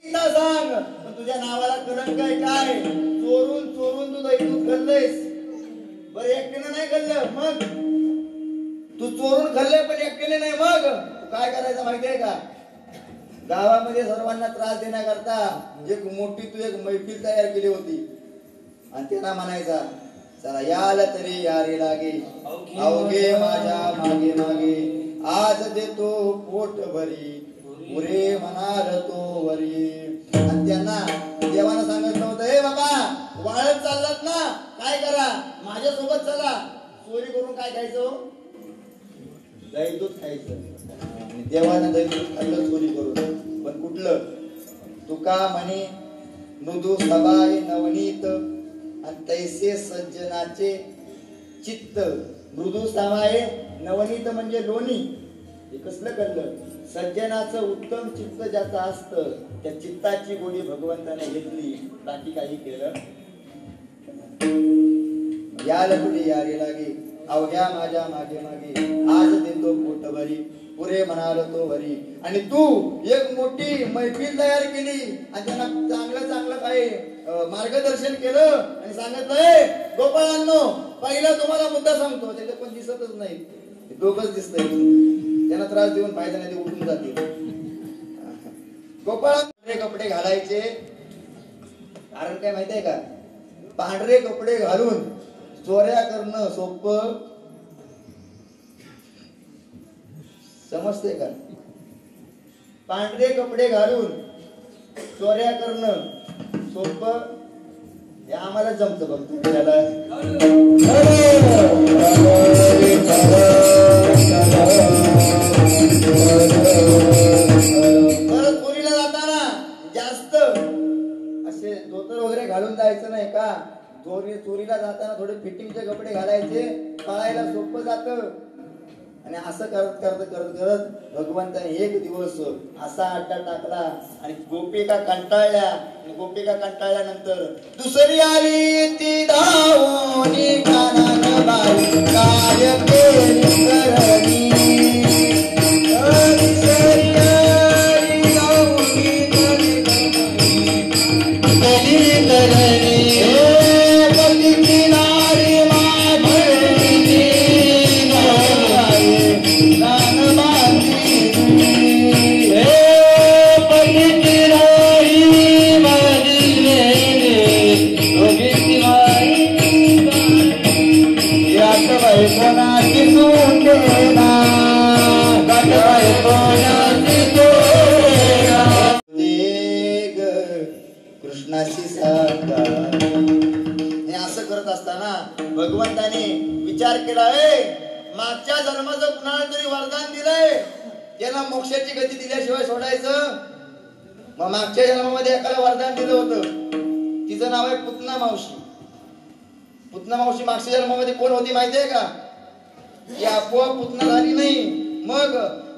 सांग तुझ्या नावाला कलंक आहे काय? चोरून चोरून तू दही दूध खाल्लंयस. बरं एकट्याने नाही खाल्लं, मग तू चोरून खाल्ले पण एकट्याने नाही, मग तू काय करायचं माहितीये का? गावामध्ये सर्वांना त्रास देण्याकरता एक मोठी तू एक मैफिल तयार केली होती आणि त्यांना म्हणायचा चला याल तरी यारी लागे अवघे माझ्या मागे मागे आज देतो पोट भरी पुरे म्हणाल तो वरी. आणि त्यांना देवानं सांगितलं होतं हे बाबा वाळत चाललात ना, काय करा माझ्यासोबत चला, चोरी करून काय खायचं? दही दूध खायचं. आणि देवानं दही दूध खाल्लं चोरी करून, पण कुठलं? तुका म्हणे मृदू सबाय नवनीत आणि तैसे सज्जनाचे चित्त. मृदू सबाय नवनीत म्हणजे लोणी, हे कसलं कळलं? सज्जनाचं उत्तम चित्त ज्याचं असतं त्या चित्ताची गोडी भगवंताने घेतली, बाकी काही केलं. याल तुझी यारी लागे अवघ्या माझ्या मागे मागे आज देतो पोट भरी पुरे म्हणाल तो वरी. आणि तू एक मोठी मैफिल तयार केली आणि त्यांना चांगलं चांगलं काही मार्गदर्शन केलं आणि सांगितलंय गोपाळांनो पहिला तुम्हाला मुद्दा सांगतो, त्याच्यात पण दिसतच नाही, दोघच दिसतंय, त्यांना त्रास देऊन फायदा नाही, ते उठून जातील. गोपाळांकडे कपडे घालायचे कारण काय माहितीये का? पांढरे कपडे घालून चोऱ्या करणं सोपं, समजते का? पांढरे कपडे घालून चोऱ्या करणं सोपं, हे आम्हाला जमतं बघतो. त्याला परत चोरीला जाताना जास्त असे धोतर वगैरे घालून जायचं नाही का? चोरीला जाताना थोडे फिटिंगचे कपडे घालायचे, कळायला सोपं जातं. आणि असं करत करत करत करत भगवंताने एक दिवस असा अड्डा टाकला आणि गोपिका कंटाळल्या. आणि गोपिका कंटाळल्यानंतर दुसरी आली ती धावोनी काननबाई काय केली करणी. भगवंताने विचार केला मागच्या जन्माचं कुणाला तरी वरदान दिलंय, त्याला मोक्षाची गती दिल्याशिवाय सोडायचं. मग मागच्या जन्मामध्ये एकाला वरदान दिलं होतं, तिचं नाव आहे पुतना मावशी. पुतना मावशी मागच्या जन्मामध्ये कोण होती माहितीये का? ती आपोआप पुतना झाली नाही. मग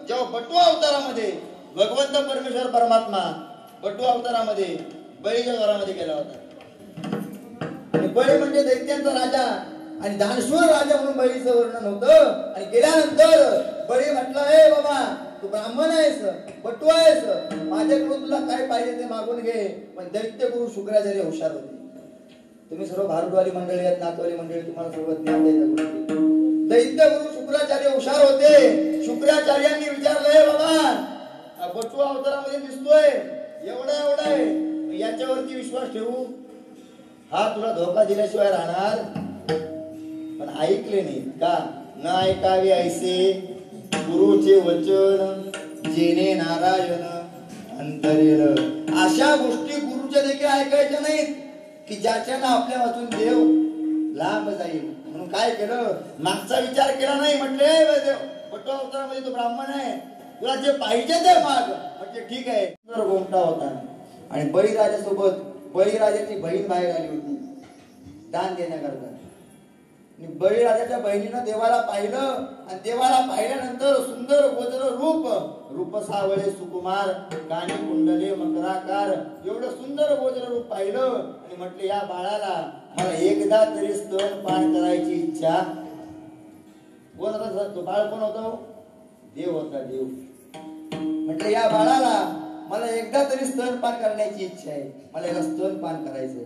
जेव्हा बटू अवतारामध्ये भगवंत परमेश्वर परमात्मा बटू अवतारामध्ये बळीच्या घरामध्ये गेला होता. आणि बळी म्हणजे दैत्यांचा राजा आणि दानशूर राजा म्हणून बळीचं वर्णन होतं. आणि गेल्यानंतर बळी म्हटलं हे बाबा तू ब्राह्मण आहेस, बटू आहेस, माझ्याकडून तुला काय पाहिजे ते मागून घे. पण दैत्य गुरु शुक्राचार्य हुशार होते. तुम्ही सर्व भारतवाली मंडळी आहेत, नातवाली मंडळी, तुम्हाला सर्व ज्ञान द्यायचं. दैत्य गुरु शुक्राचार्य हुशार होते. शुक्राचार्यांनी विचारलंय बाबा बटू अवतारामध्ये दिसतोय एवढा एवढा आहे, याच्यावरती विश्वास ठेवू? हा तुला धोका दिल्याशिवाय राहणार. पण ऐकले नाही का? न ऐकावे ऐसे गुरुचे वचन जेने नारायण अंतरेल. अशा गोष्टी गुरुच्या देखील ऐकायच्या नाहीत की ज्याच्यानं आपल्या वाचून देव लांब जाईल. म्हणून काय केलं? मागचा विचार केला नाही. म्हटले बटू अवतारामध्ये तो ब्राह्मण आहे, तुला जे पाहिजे ते माग. म्हणजे ठीक आहे. गोमटा होता आणि बळीराजासोबत बळीराजाची बहीण बाहेर आली होती दान देण्याकरता. बळीराजाच्या बहिणीनं देवाला पाहिलं आणि देवाला पाहिल्यानंतर सुंदर गोजर रूप सावळे सुकुमार कानी कुंडले मकराकार एवढं सुंदर गोजर रूप पाहिलं आणि म्हटले या बाळाला मला एकदा तरी स्तनपान करायची इच्छा. कोण होता तो बाळ? कोण होता? देव होता. देव म्हटले या बाळाला मला एकदा तरी स्तनपान करण्याची इच्छा आहे, मला याला स्तनपान करायचंय.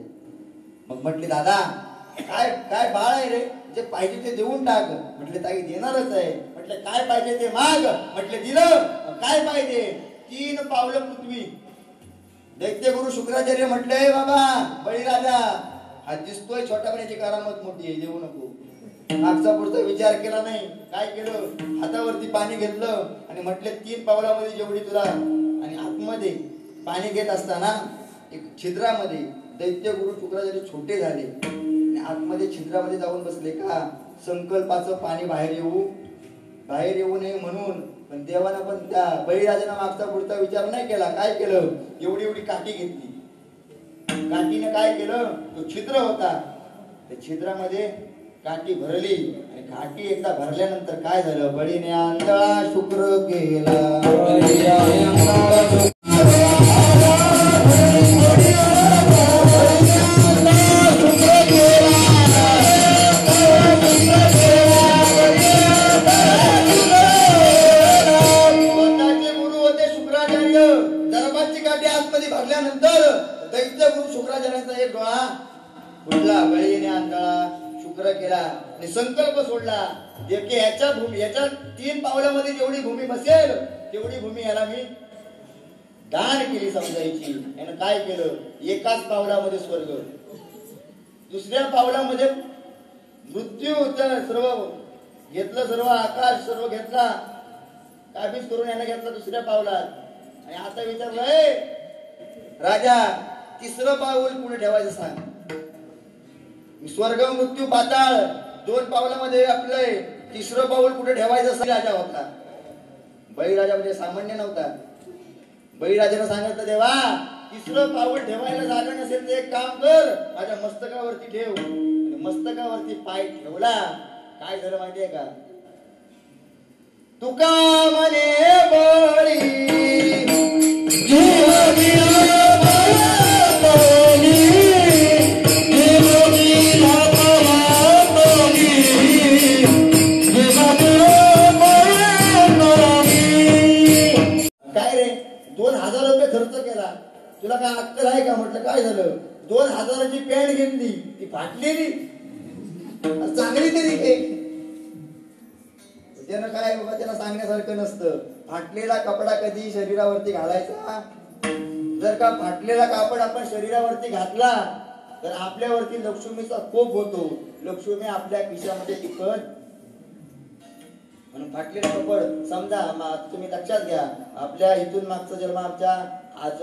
मग म्हटले दादा काय काय बाळ आहे रे, जे पाहिजे ते देऊन टाक. म्हटले ताई देणारच आहे. म्हटले काय पाहिजे ते माग. म्हटले दिलं. काय पाहिजे? 3 पावलं पृथ्वी. दैत्यगुरु शुक्राचार्य म्हटले बाबा बळीराजा हा दिसतोय छोटा पण याची करामत मोठी आहे, देऊ नको. मागचा पुढचा विचार केला नाही. काय केलं? हातावरती पाणी घेतलं आणि म्हटले 3 पावलामध्ये जेवढी तुला. आणि आतमध्ये पाणी घेत असताना एक छिद्रामध्ये दैत्यगुरु शुक्राचार्य छोटे झाले आणि आतमध्ये छिद्रामध्ये जाऊन बसले. का? संकल्पाचं पाणी बाहेर येऊ नये म्हणून. पण देवानं पण त्या बळीराजानं मागचा पुढचा विचार नाही केला. काय केलं? एवढी काठी घेतली. काठीने काय केलं? तो छिद्र होता, त्या छिद्रामध्ये काठी भरली आणि काठी एकदा भरल्यानंतर काय झालं? बळीने आंधळा शुक्र केला. दैत्यगुरु शुक्राचार्यांचा एक डोळा फुटला. बळीने आंधळा शुक्र केला आणि संकल्प सोडला. याच्या 3 पावलामध्ये जेवढी भूमी बसेल तेवढी भूमी याला मी दान केली समजायची. यानं काय केलं? एकाच पावलामध्ये स्वर्ग, दुसऱ्या पावलामध्ये मृत्यू. सर्व घेतलं, सर्व आकाश सर्व घेतला, काबीज करून यानं घेतला दुसऱ्या पावलात. आणि आता विचारलं राजा 3रं पाऊल पुढे ठेवायचं सांग. स्वर्ग मृत्यू पाताळ 2 पावलामध्ये आपलंय, 3रं पाऊल कुठे ठेवायचं? राजा होता. बळीराजा म्हणजे सामान्य नव्हता. बळीराजानं सांगितलं देवा 3रं पाऊल ठेवायला जागा नसेल तर एक काम कर, माझ्या मस्तकावरती ठेव. आणि मस्तकावरती पाय ठेवला. काय झालं माहितीये का? तुका म्हणे बळी काय रे 2000 रुपये खर्च केला, तुला काय अक्कल आहे का? म्हटलं काय झालं? 2000ची पॅन्ट घेतली, ती फाटलेली, चांगली तरी घे. त्यानं काय बाबा, त्याला सांगण्यासारखं नसतं. फाटलेला कपडा कधी शरीरावरती घालायचा? जर का फाटलेला कापड आपण शरीरावरती घातला तर आपल्यावरती लक्ष्मीचा कोप होतो. लक्ष्मी आपल्या खिशामध्ये टिकत. म्हणून फाटलेला कपड समजा तुम्ही लक्षात घ्या. आपल्या इथून मागचा जन्म आमच्या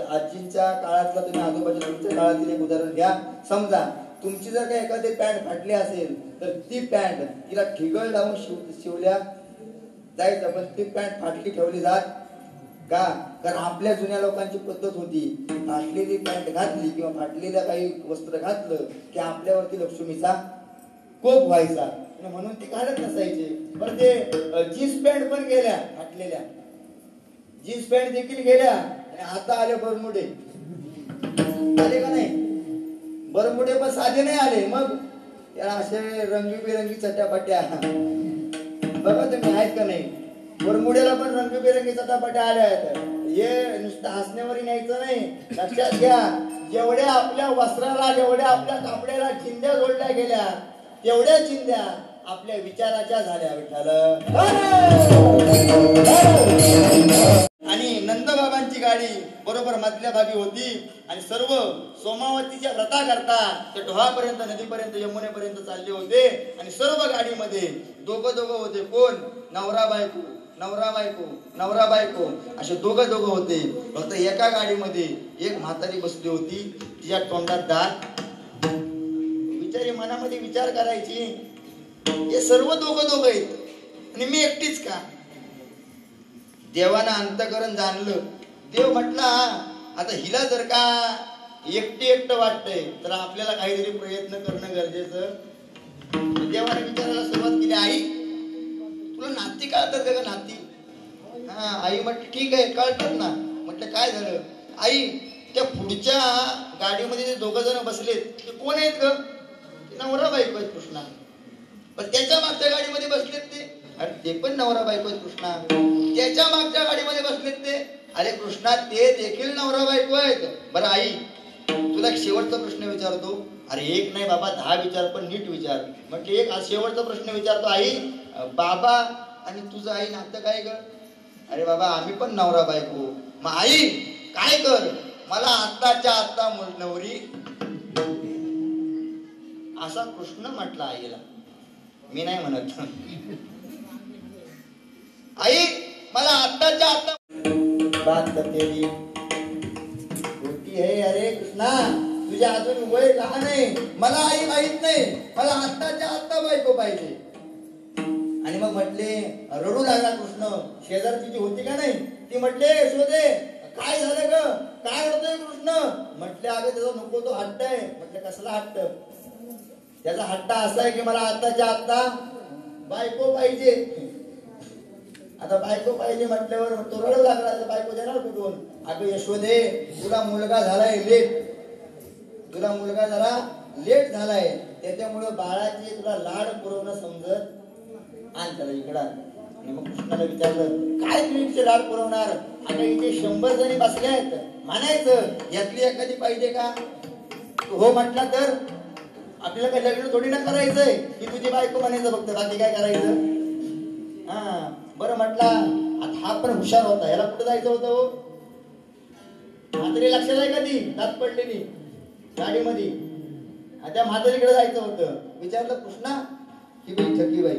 आजींच्या काळातला, तुम्ही आजोबाच्या तुमच्या काळातील एक उदाहरण घ्या. समजा तुमची जर काही एखादी पॅन्ट फाटली असेल तर ती पॅन्ट तिला ठिगळ लावून शिवल्या जायचं, पण ती पॅन्ट फाटली ठेवली जात का? कारण आपल्या जुन्या लोकांची पद्धत होती, फाटलेली पॅन्ट घातली किंवा फाटलेलं काही वस्त्र घातलं की आपल्यावरती लक्ष्मीचा कोप व्हायचा, म्हणून ती घालत नसायचे. पण ते जीन्स पॅन्ट पण गेल्या, फाटलेल्या जीन्स पॅन्ट देखील गेल्या. आणि आता आले बरमुडे, आले का नाही? बरमुडे पण साधे नाही आले, मग त्या असे रंगीबेरंगी चट्यापट्या बघा तुम्ही आहेत का नाही? बरमुड्याला पण रंगीबेरंगी चटापट्या आल्या आहेत. हे नुसतं हसण्यावरी न्यायचं नाही, लक्षात घ्या. जेवढ्या आपल्या वस्त्राला, जेवढ्या आपल्या कापड्याला चिंध्या जोडल्या गेल्या तेवढ्या चिंध्या आपल्या विचाराच्या झाल्या. विठ्ठल. आणि नंदबाबांची गाडी बरोबर मधल्या भागी होती आणि सर्व सोमावतीच्या व्रता करता ते डोहापर्यंत, नदीपर्यंत, यमुनेपर्यंत चालले होते. आणि सर्व गाडीमध्ये दोघं होते. कोण? नवरा बायको, नवरा बायको, नवरा बायको, असे दोघं होते. फक्त एका गाडीमध्ये एक म्हातारी बसली होती, तिच्या तोंडात दात. बिचारी मनामध्ये विचार करायची, हे सर्व दोघं आहेत आणि मी एकटीच का? देवानं अंतःकरण जाणलं. देव म्हटला आता हिला जर का एकटं वाटतंय तर आपल्याला काहीतरी प्रयत्न करणं गरजेचं. देवाने विचारायला सुरुवात केली, आई तुला नाती कळतात का? नाती? हा. आई म्हटली ठीक आहे कळतात ना. म्हटलं काय झालं? आई त्या पुढच्या गाडीमध्ये जे 2 जण बसलेत ते कोण आहेत ग? नवरा बायको आहेत कृष्णा. पण त्याच्या मागच्या गाडीमध्ये बसलेत ते, अरे ते पण नवरा बायको आहेत कृष्णा. त्याच्या मागच्या गाडीमध्ये बसलेत ते, अरे कृष्णा ते देखील नवरा बायको आहेत. बरं आई तुला एक शेवटचा प्रश्न विचारतो. अरे एक नाही बाबा 10 विचार पण नीट विचार. म्हटलं एक शेवटचा प्रश्न विचारतो. आई बाबा आणि तुझं आई नातं काय ग? अरे बाबा आम्ही पण नवरा बायको. मग आई काय कर मला आत्ताच्या आत्ता नवरी असा कृष्ण म्हटला आईला. मी नाही म्हणत. आई मला आत्ताच्या आत्ता बात करते होती आहे. अरे कृष्णा तुझ्या अजून वय लहान आहे. मला आई माहित नाही. मला आत्ताच्या आत्ता बायको पाहिजे. आणि मग म्हटले रडू लागला कृष्ण. शेजारची जी होती का नाही ती म्हटले यशोदे काय झालं ग काय रडतोय कृष्ण? म्हटले अगं त्याचा नको तो हट्ट आहे. म्हटले कसला हट्ट? त्याचा हट्ट असा आहे की मला आत्ताच्या आत्ता बायको पाहिजे. आता बायको पाहिजे म्हटल्यावर तो रडू लागला. बायको देणार कुठून? अगं यशोदे तुला मुलगा झालाय लेट. तुला मुलगा जरा लेट झालाय त्याच्यामुळे बाळाची तुला लाड पुरवणं समजत आण त्याला इकडं. आणि मग कृष्णाला विचारलं काय तुम्ही लाड पुरवणार? आता इथे 100 जणी बसल्या आहेत. म्हणायचं यातली एखादी पाहिजे का? हो म्हटला तर आपल्याला काही लग्न थोडी ना करायचंय की तुझी बायको म्हणायचं फक्त बाकी काय करायचं. हा बरं म्हटला. आता हा पण हुशार होता. ह्याला कुठं जायचं होतं हो? म्हातारी लक्षात आहे का ती दात पडलेली गाडीमध्ये? त्या म्हातारीकडे जायचं होतं. विचारलं कृष्णा ही बाई ठकी बाई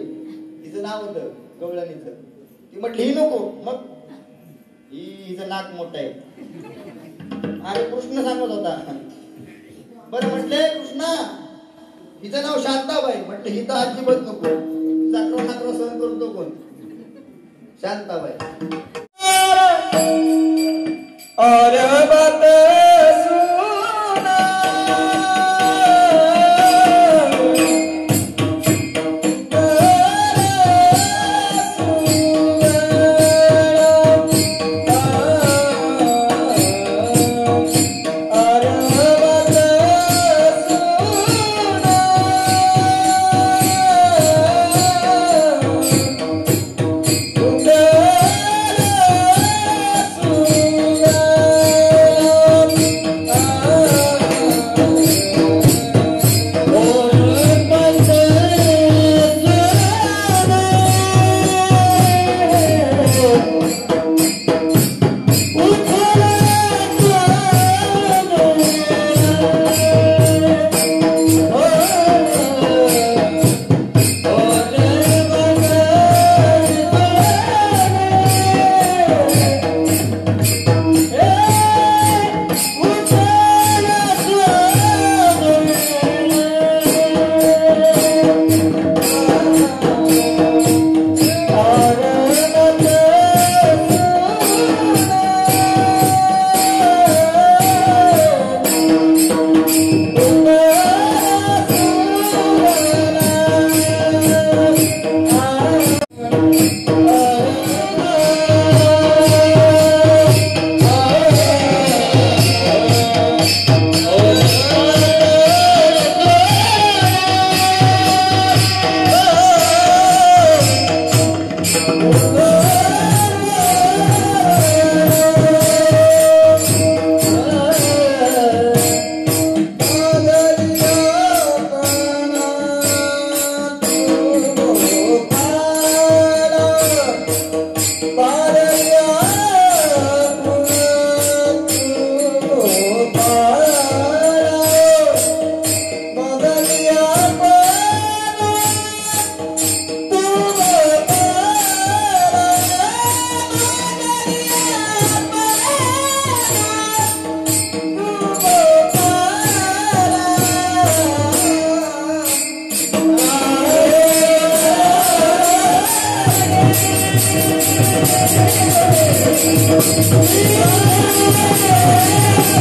तिचं नाव होतं गवळणीचं. ती म्हटली ही नको. मग हिचं नाक मोठं आहे. अरे कृष्ण सांगत होता. बरं म्हटले कृष्णा हिचं नाव शांताबाई. म्हटलं ही तर अजिबात नको. चाकरा नाकरा सहन करतो कोण? शांताबाई. और बात सुना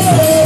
Oh,